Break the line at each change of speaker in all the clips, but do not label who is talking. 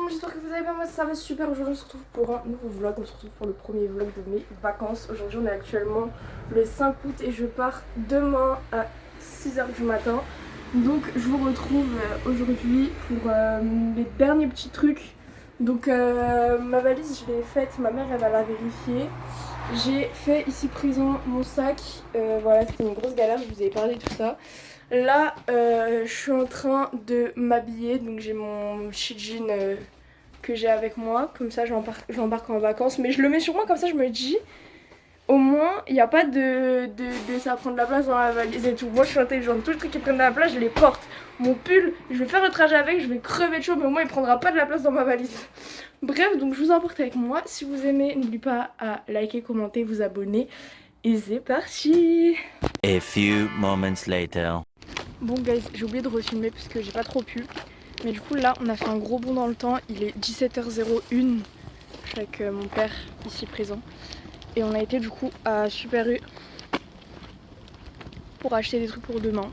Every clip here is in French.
monde, j'espère que vous allez bien, moi ça va super. Aujourd'hui on se retrouve pour un nouveau vlog, on se retrouve pour le premier vlog de mes vacances. Aujourd'hui on est actuellement le 5 août et je pars demain à 6h du matin. Donc je vous retrouve aujourd'hui pour les derniers petits trucs. Donc ma valise je l'ai faite, ma mère elle va la vérifier. J'ai fait ici présent mon sac, voilà c'était une grosse galère, je vous avais parlé de tout ça. Là, je suis en train de m'habiller, donc j'ai mon petit jean que j'ai avec moi, comme ça j'embarque en vacances, mais je le mets sur moi comme ça je me dis, au moins il n'y a pas de ça prend de la place dans la valise et tout. Moi je suis intelligente, tous les trucs qui prennent de la place je les porte. Mon pull, je vais faire le trajet avec, je vais crever de chaud, mais au moins il prendra pas de la place dans ma valise. Bref, donc je vous emporte avec moi. Si vous aimez, n'oubliez pas à liker, commenter, vous abonner. Et c'est parti!
A few moments later.
Bon guys, j'ai oublié de refilmer parce que j'ai pas trop pu. Mais du coup là on a fait un gros bond dans le temps. Il est 17h01 avec mon père ici présent. Et on a été du coup à Super U pour acheter des trucs pour demain.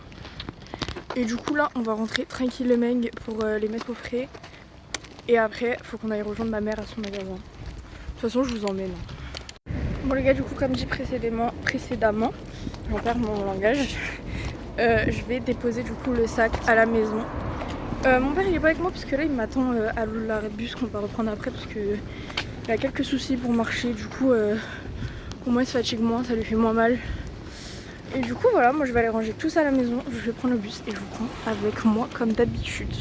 Et du coup là on va rentrer tranquille le meng pour les mettre au frais. Et après faut qu'on aille rejoindre ma mère à son magasin. De toute façon je vous emmène. Bon les gars, du coup comme dit précédemment, j'en perds mon langage. Je vais déposer du coup le sac à la maison. Mon père il est pas avec moi parce que là il m'attend à l'arrêt de bus qu'on va reprendre après parce que il a quelques soucis pour marcher. Du coup au moins il se fatigue moins, ça lui fait moins mal. Et du coup voilà, moi je vais aller ranger tout ça à la maison. Je vais prendre le bus et je vous prends avec moi comme d'habitude.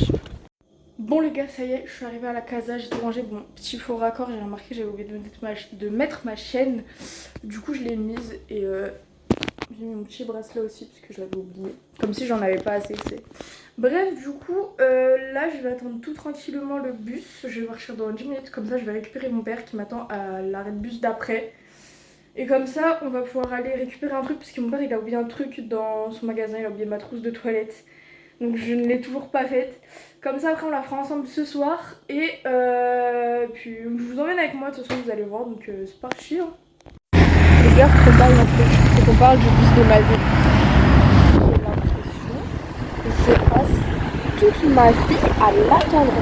Bon les gars, ça y est, je suis arrivée à la casa, j'ai tout rangé. Bon, petit faux raccord, j'ai remarqué j'avais oublié de mettre ma chaîne. Du coup je l'ai mise et j'ai mis mon petit bracelet aussi parce que je l'avais oublié. Comme si j'en avais pas assez, c'est. Bref, du coup, là je vais attendre tout tranquillement le bus. Je vais partir dans 10 minutes, comme ça je vais récupérer mon père qui m'attend à l'arrêt de bus d'après. Et comme ça, on va pouvoir aller récupérer un truc parce que mon père il a oublié un truc dans son magasin, il a oublié ma trousse de toilette. Donc je ne l'ai toujours pas faite. Comme ça après on la fera ensemble ce soir. Et puis je vous emmène avec moi, de toute façon vous allez voir, donc c'est parti hein. Les gars, faut qu'on parle d'un truc, faut qu'on parle du bus de ma vie. J'ai l'impression que je passe toute ma vie à l'attendre.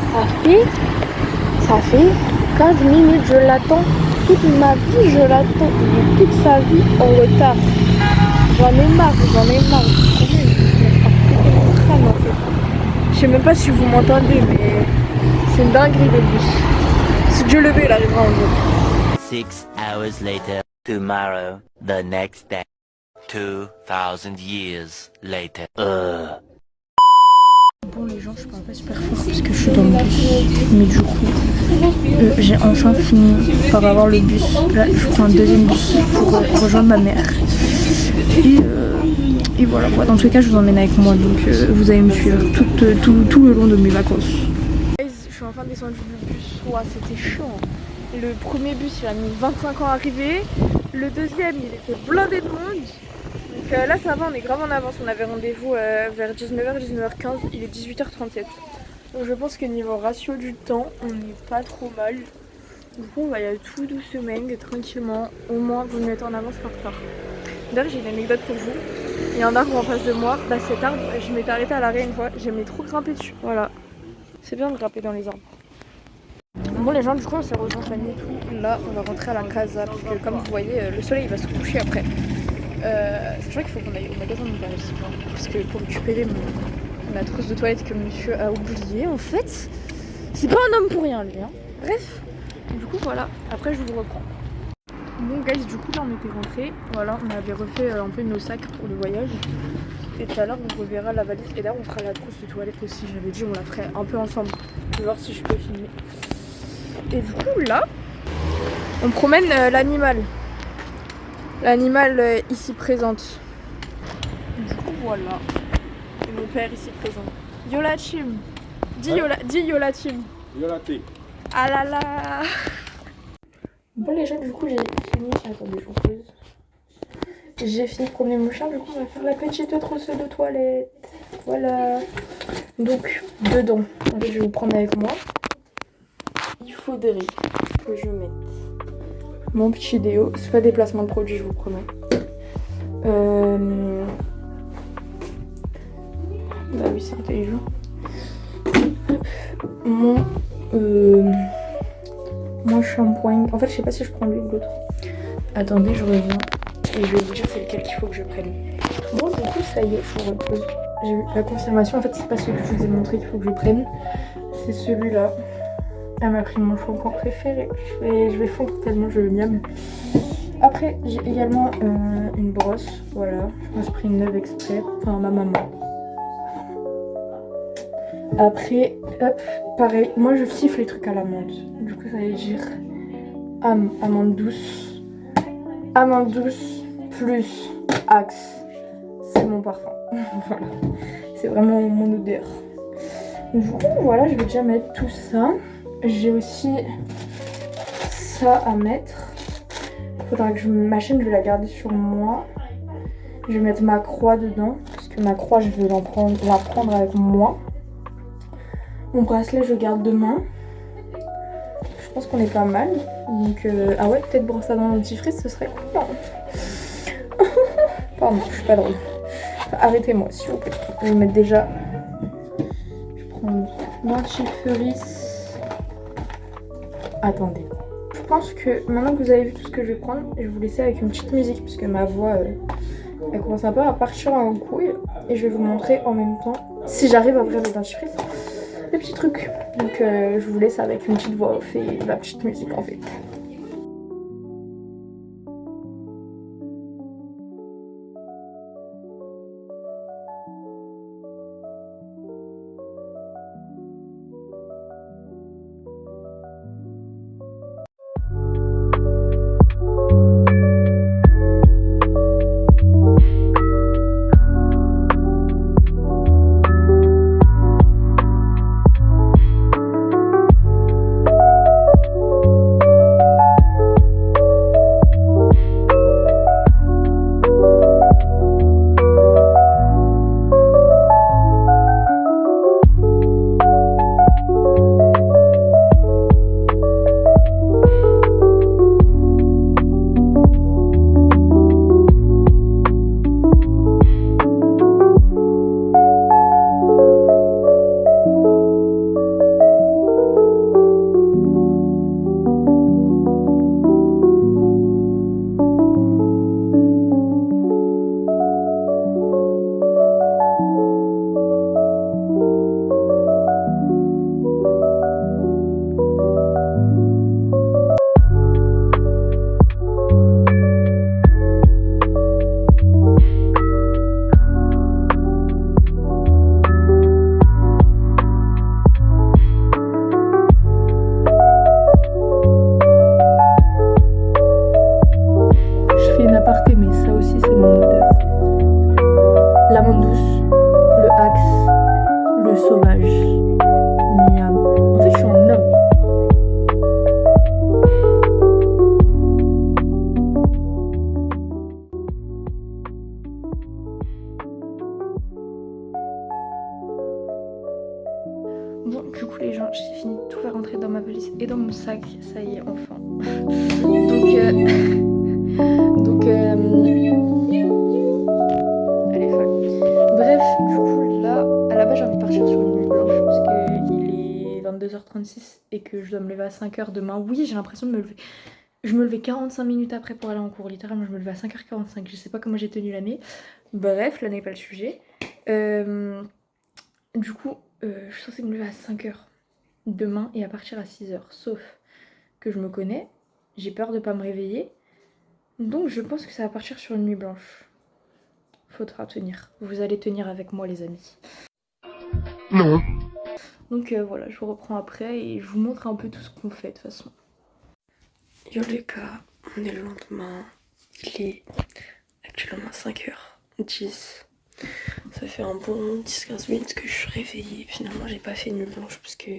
Ça fait 15 minutes je l'attends. Toute ma vie je l'attends. Il est toute sa vie en retard. J'en ai marre. Je sais même pas si vous m'entendez, mais c'est une dinguerie le bus. Si Dieu le veut, il arrivera un jour.
6 hours later. Tomorrow, the next day. 2000 years later.
Bon les gens, je parle pas super fort parce que je suis dans le bus. Mais du coup, j'ai enfin fini par avoir le bus. Là, je prends un deuxième bus pour rejoindre ma mère. Et voilà, moi, dans tous les cas, je vous emmène avec moi. Donc vous allez me suivre tout le long de mes vacances. Je suis enfin descendue du bus. Ouah, c'était chaud. Le premier bus, il a mis 25 ans à arriver. Le deuxième, il était blindé de monde. Donc là, ça va, on est grave en avance. On avait rendez-vous vers 19h, 19h15. Il est 18h37. Donc je pense que niveau ratio du temps, on n'est pas trop mal. Du coup, on va y aller tout doucement, tranquillement. Au moins, vous me mettez en avance par retard. D'ailleurs, j'ai une anecdote pour vous. Il y a un arbre en face de moi. Bah, cet arbre, je m'étais arrêtée à l'arrêt une fois. J'aimais trop grimper dessus. Voilà. C'est bien de grimper dans les arbres. Bon les gens, du coup on s'est rejoint famille et tout. Là on va rentrer à la casa parce que comme vous voyez le soleil va se coucher après. Sachant qu'il faut qu'on aille au magasin de mon père aussi, parce que pour récupérer ma trousse de toilette que monsieur a oublié en fait. C'est pas un homme pour rien lui hein. Bref, du coup voilà, après je vous reprends. Bon guys, du coup là on était rentrés. Voilà, on avait refait un peu nos sacs pour le voyage. Et tout à l'heure on reverra la valise et là on fera la trousse de toilette aussi. J'avais dit on la ferait un peu ensemble. Je vais voir si je peux filmer. Et du coup là, on promène l'animal. L'animal ici présente. Du coup voilà. Et mon père ici présent. Yola Chim. Dis Yola Chim.
Yola T.
Ah là là. Bon les gens, du coup j'ai fini. Attendez, je vous pose. J'ai fini de promener mon chien, du coup on va faire la petite trousse de toilette. Voilà. Donc dedans, je vais vous prendre avec moi. Il faudrait que je mette mon petit déo. C'est pas des placements de produits, je vous promets. Bah oui, c'est intelligent. Mon Moi shampoing. En fait, je sais pas si je prends l'une ou l'autre. Attendez, je reviens. Et je vais vous dire c'est lequel qu'il faut que je prenne. Bon, du coup, ça y est, je vous repose. J'ai eu la confirmation. En fait, c'est pas celui que je vous ai montré qu'il faut que je prenne. C'est celui-là. Elle m'a pris mon shampoing préféré. Je vais fondre tellement je l'aime. Après, j'ai également une brosse. Voilà. Je me suis pris une neuve exprès. Enfin, ma maman. Après, hop, pareil. Moi, je siffle les trucs à l'amande. Du coup, ça veut dire amande douce. Amande douce plus Axe. C'est mon parfum. Voilà. C'est vraiment mon odeur. Du coup, voilà, je vais déjà mettre tout ça. J'ai aussi ça à mettre. Il faudra que ma chaîne, je vais la garder sur moi. Je vais mettre ma croix dedans. Parce que ma croix, je vais la prendre avec moi. Mon bracelet, je garde demain. Je pense qu'on est pas mal. Donc, ah ouais, peut-être brosse à dents dentifrice, ce serait cool. Pardon, je suis pas drôle. Arrêtez-moi, s'il vous plaît. Je vais mettre déjà. Je prends mon dentifrice. Attendez. Je pense que maintenant que vous avez vu tout ce que je vais prendre, je vais vous laisser avec une petite musique. Parce que ma voix, elle commence un peu à partir en couille. Et je vais vous montrer en même temps, si j'arrive à ouvrir le dentifrice, des petits trucs. Donc je vous laisse avec une petite voix off et la petite musique en fait. Bon, du coup les gens, j'ai fini de tout faire rentrer dans ma valise et dans mon sac, ça y est, enfin. Donc, elle est folle. Bref, du coup là, à la base j'ai envie de partir sur une nuit blanche parce qu'il est 22h36 et que je dois me lever à 5h demain. Oui, j'ai l'impression de me lever. Je me levais 45 minutes après pour aller en cours, littéralement je me levais à 5h45, je sais pas comment j'ai tenu l'année. Bref, là n'est pas le sujet. Du coup, je suis censée me lever à 5h demain et à partir à 6h. Sauf que je me connais, j'ai peur de pas me réveiller. Donc je pense que ça va partir sur une nuit blanche. Faudra tenir. Vous allez tenir avec moi les amis.
Non.
Donc voilà, je vous reprends après et je vous montre un peu tout ce qu'on fait de toute façon. Yo les gars, on est le lendemain. Il est actuellement 5h10. Ça fait un bon 10-15 minutes que je suis réveillée. Finalement, j'ai pas fait une nuit blanche parce que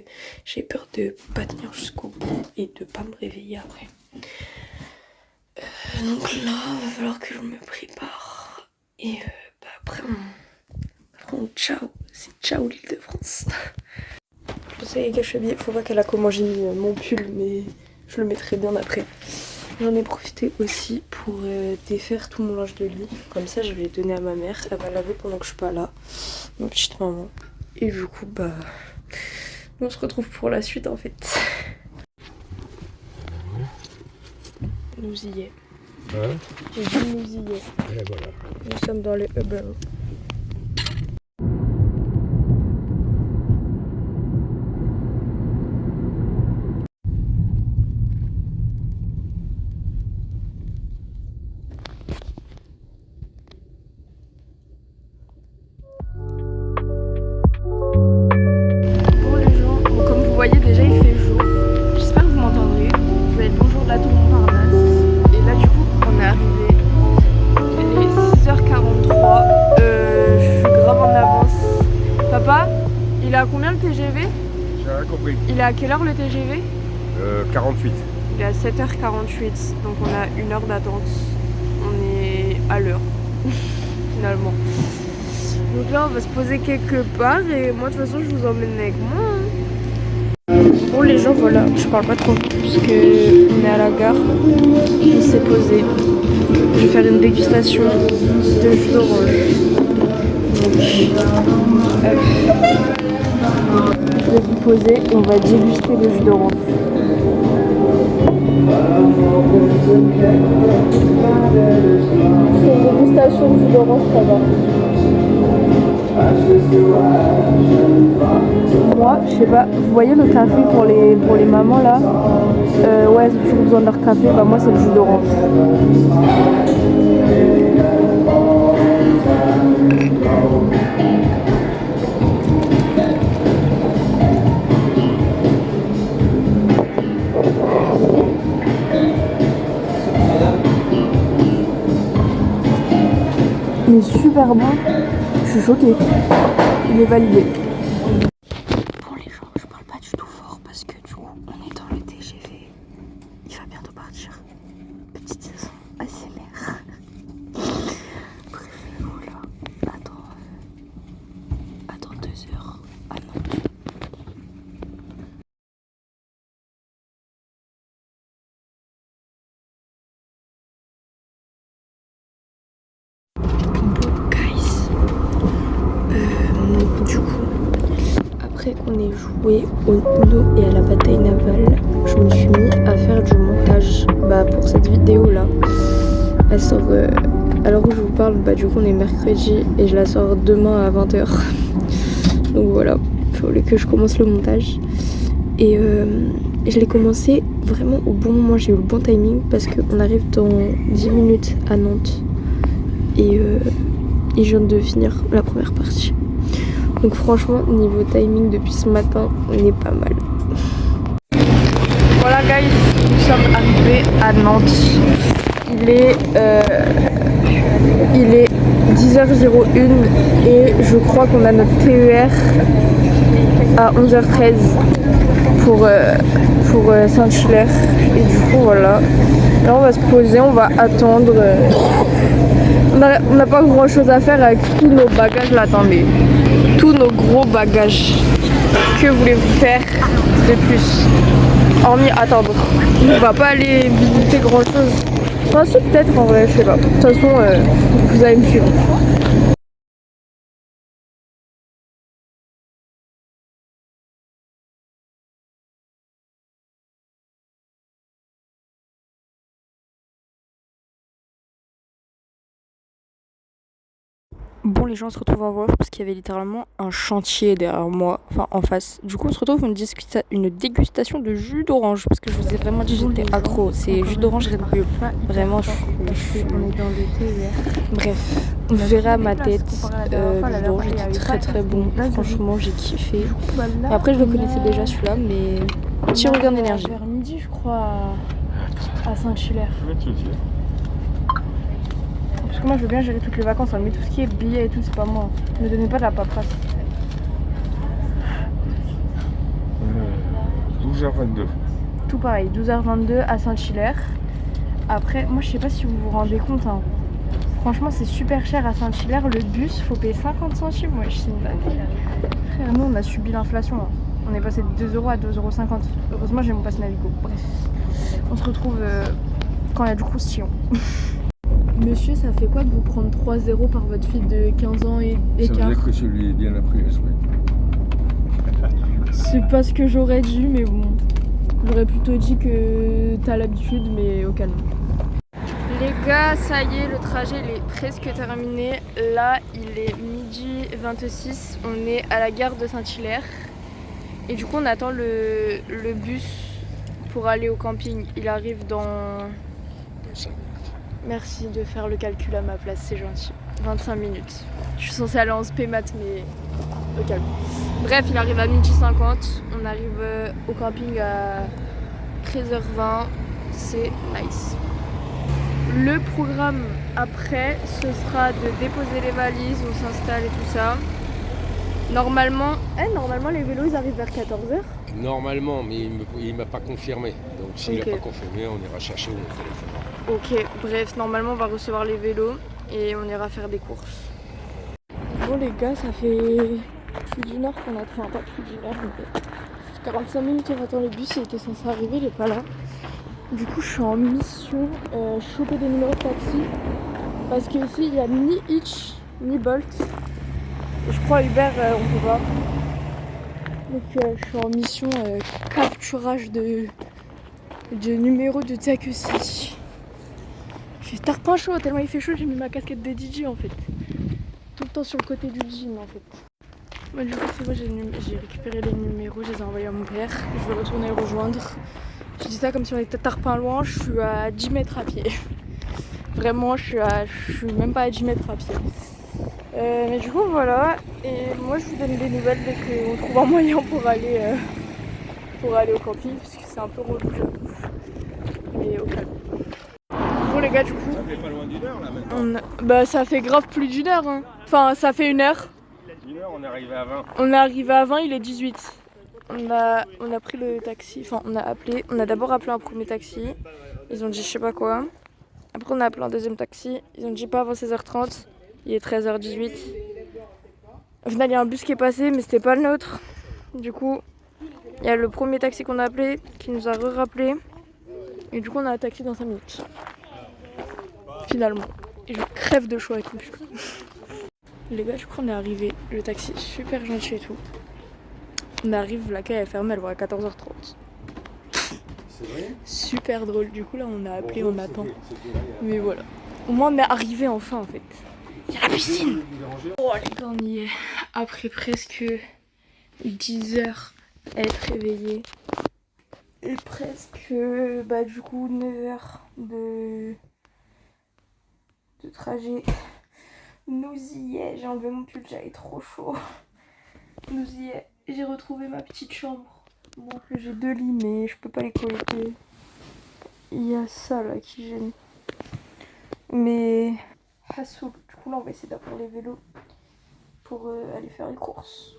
j'ai peur de pas tenir jusqu'au bout et de pas me réveiller après. Donc là, il va falloir que je me prépare. Et après, on ciao. C'est ciao l'Île-de-France. Je sais les gars, je suis habillée. Faut pas qu'elle a comment j'ai mis mon pull, mais je le mettrai bien après. J'en ai profité aussi pour défaire tout mon linge de lit. Comme ça, je vais le donner à ma mère. Elle va laver pendant que je suis pas là. Ma petite maman. Et du coup, On se retrouve pour la suite en fait. Nous y est.
Hein?
J'ai dit nous y est.
Et voilà.
Nous sommes dans le Uber. Bon les gens, bon, comme vous voyez déjà il fait jour. J'espère que vous m'entendrez. Vous avez le bonjour de la tour Montparnasse. Et là du coup on est arrivé. Il est 6h43. Je suis grave en avance. Papa, il est à combien le TGV?
J'ai rien compris.
Il est à quelle heure le TGV?
48.
Il est à 7h48, donc on a 1 heure d'attente. On est à l'heure, finalement. Donc là, on va se poser quelque part et moi, de toute façon, je vous emmène avec moi. Bon, les gens, voilà, je parle pas trop parce que on est à la gare. On s'est posé. Je vais faire une dégustation de jus d'orange. Donc, je vais vous poser et on va déguster le jus d'orange. C'est une dégustation de jus d'orange, ça va. Moi, je sais pas, vous voyez le café pour les mamans là, ouais, elles ont toujours besoin de leur café, bah moi c'est le jus d'orange. Il est super bon, je suis choquée, il est validé. Bon les gens, je parle pas du tout fort parce que du coup on est dans le TGV, il va bientôt partir, petite saison ASMR. Bref, voilà, attends 2 heures à Nantes. Du coup, après qu'on ait joué au Uno et à la bataille navale, je me suis mis à faire du montage pour cette vidéo là. Elle sort, alors où je vous parle, du coup on est mercredi et je la sors demain à 20h. Donc voilà, il fallait que je commence le montage. Et je l'ai commencé vraiment au bon moment, j'ai eu le bon timing parce qu'on arrive dans 10 minutes à Nantes. Et je viens de finir la première partie. Donc franchement, niveau timing depuis ce matin, on est pas mal. Voilà guys, nous sommes arrivés à Nantes. Il est 10h01 et je crois qu'on a notre TER à 11h13 pour Saint-Hilaire. Et du coup voilà, là on va se poser, on va attendre. On n'a pas grand chose à faire avec tous nos bagages là, attendez. Tous nos gros bagages. Que voulez-vous faire de plus? Hormis attendre. On va pas aller visiter grand chose. Enfin si peut-être en vrai, je sais pas. De toute façon, vous allez me suivre. Bon les gens, on se retrouve en voix off parce qu'il y avait littéralement un chantier derrière moi, enfin en face. Du coup on se retrouve pour une dégustation de jus d'orange parce que je vous ai vraiment dit j'étais accro. C'est jus d'orange Red Bull. Vraiment on est dans le TER. Bref, vous verrez à ma tête, jus d'orange était très très bon. Franchement j'ai kiffé. Après je le connaissais déjà celui-là mais petit regain d'énergie. Vers midi je crois à Saint-Hilaire. Parce que moi je veux bien gérer toutes les vacances, mais tout ce qui est billets et tout, c'est pas moi. Ne donnez pas de la paperasse.
12h22.
Tout pareil, 12h22 à Saint-Hilaire. Après, moi je sais pas si vous vous rendez compte, hein. Franchement c'est super cher à Saint-Hilaire. Le bus, faut payer 50 centimes. Ouais, c'est une dinguerie. Frère, nous on a subi l'inflation. Hein. On est passé de 2 € à 2,50 €. Heureusement j'ai mon pass Navigo. Bref, on se retrouve quand il y a du croustillant. Monsieur, ça fait quoi de vous prendre 3-0 par votre fille de 15 ans et
Ça
quart?
veut dire que je lui ai bien appris à jouer.
C'est pas ce que j'aurais dit, mais bon. J'aurais plutôt dit que t'as l'habitude, mais au calme. Les gars, ça y est, le trajet il est presque terminé. Là, il est midi 26. On est à la gare de Saint-Hilaire. Et du coup, on attend le bus pour aller au camping. Il arrive dans... Merci de faire le calcul à ma place, c'est gentil. 25 minutes. Je suis censée aller en spé maths, mais au calme. Bref, il arrive à midi 50. On arrive au camping à 13h20. C'est nice. Le programme après, ce sera de déposer les valises, on s'installe et tout ça. Normalement les vélos ils arrivent vers 14h.
Normalement, mais il m'a pas confirmé. Donc s'il
Ok.
n'a pas confirmé, on ira chercher au téléphone.
Ok, bref, normalement on va recevoir les vélos et on ira faire des courses. Bon les gars, ça fait plus d'une heure qu'on attend, pas plus d'une heure, mais 45 minutes on attend le bus, il était censé arriver, il est pas là. Du coup je suis en mission, choper des numéros de taxi, parce qu'ici il n'y a ni Hitch ni Bolt. Et je crois Uber on peut pas. Donc je suis en mission capturage de numéros de taxi. Il fait tarpin chaud, tellement il fait chaud, j'ai mis ma casquette de DJ en fait. Tout le temps sur le côté du jean en fait. Moi du coup c'est bon, j'ai récupéré les numéros, je les ai envoyés à mon père. Je vais retourner le rejoindre. Je dis ça comme si on était tarpin loin, je suis à 10 mètres à pied. Vraiment, je suis même pas à 10 mètres à pied. Mais du coup voilà, et moi je vous donne des nouvelles dès qu'on trouve un moyen pour aller au camping, parce que c'est un peu relou j'avoue. Mais au calme. Bon les gars du coup,
Ça fait pas loin d'une heure là maintenant.
bah ça fait grave plus d'une heure hein. Enfin ça fait une heure.
Une heure, on est arrivé à 20.
On est arrivé à 20, il est 18. On a pris le taxi, enfin on a d'abord appelé un premier taxi, ils ont dit je sais pas quoi. Après on a appelé un deuxième taxi, ils ont dit pas avant 16h30, il est 13h18. Au final il y a un bus qui est passé mais c'était pas le nôtre. Du coup il y a le premier taxi qu'on a appelé qui nous a rappelé. Et du coup on a un taxi dans 5 minutes. Finalement. Et je crève de chaud avec lui. Les gars du coup on est arrivé, le taxi est super gentil et tout. On arrive, la quai est fermée, elle va à 14h30.
C'est vrai.
Super drôle, du coup là on a appelé, on attend. Mais voilà. Au moins on est arrivé enfin en fait. Il y a la piscine. Oh les gars on y est. Après presque 10 heures à être réveillé. Et presque du coup 9 heures de trajet. Nous y est, j'ai enlevé mon pull, j'avais trop chaud. Nous y est, j'ai retrouvé ma petite chambre. Bon, j'ai 2 lits, mais je peux pas les collecter. Il y a ça là qui gêne. Mais Hassoul, du coup là on va essayer d'appeler les vélos pour aller faire les courses.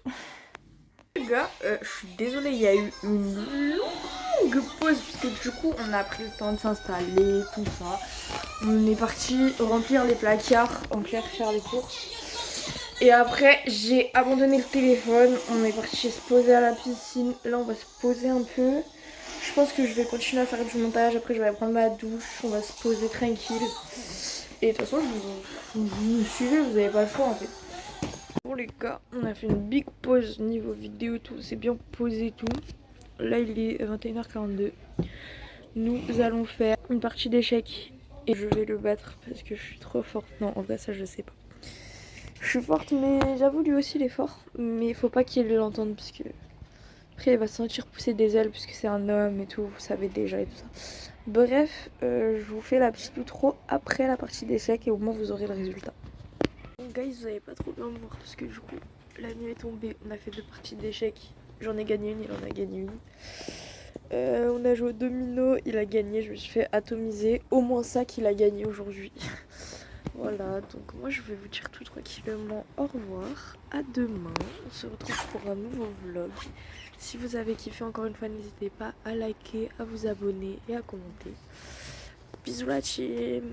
Les gars, je suis désolée, il y a eu une longue pause parce que du coup on a pris le temps de s'installer, tout ça. On est parti remplir les placards, en clair faire les courses. Et après j'ai abandonné le téléphone, on est parti se poser à la piscine. Là on va se poser un peu. Je pense que je vais continuer à faire du montage, après je vais aller prendre ma douche, on va se poser tranquille. Et de toute façon vous me suivez, vous avez pas le choix en fait. Bon les gars, on a fait une big pause niveau vidéo et tout, c'est bien posé et tout. Là il est 21h42. Nous allons faire une partie d'échecs et je vais le battre parce que je suis trop forte. Non en vrai ça je sais pas. Je suis forte mais j'avoue lui aussi il est fort. Mais il faut pas qu'il l'entende parce que après il va se sentir pousser des ailes puisque c'est un homme et tout, vous savez déjà et tout ça. Bref, je vous fais la petite outro après la partie d'échecs et au moins vous aurez le résultat. Bon guys, vous allez pas trop bien me voir parce que du coup la nuit est tombée, on a fait 2 parties d'échecs. J'en ai gagné une, il en a gagné une. On a joué au domino, il a gagné, je me suis fait atomiser. Au moins ça qu'il a gagné aujourd'hui. Voilà, donc moi je vais vous dire tout tranquillement au revoir. À demain, on se retrouve pour un nouveau vlog. Si vous avez kiffé encore une fois, n'hésitez pas à liker, à vous abonner et à commenter. Bisous la team.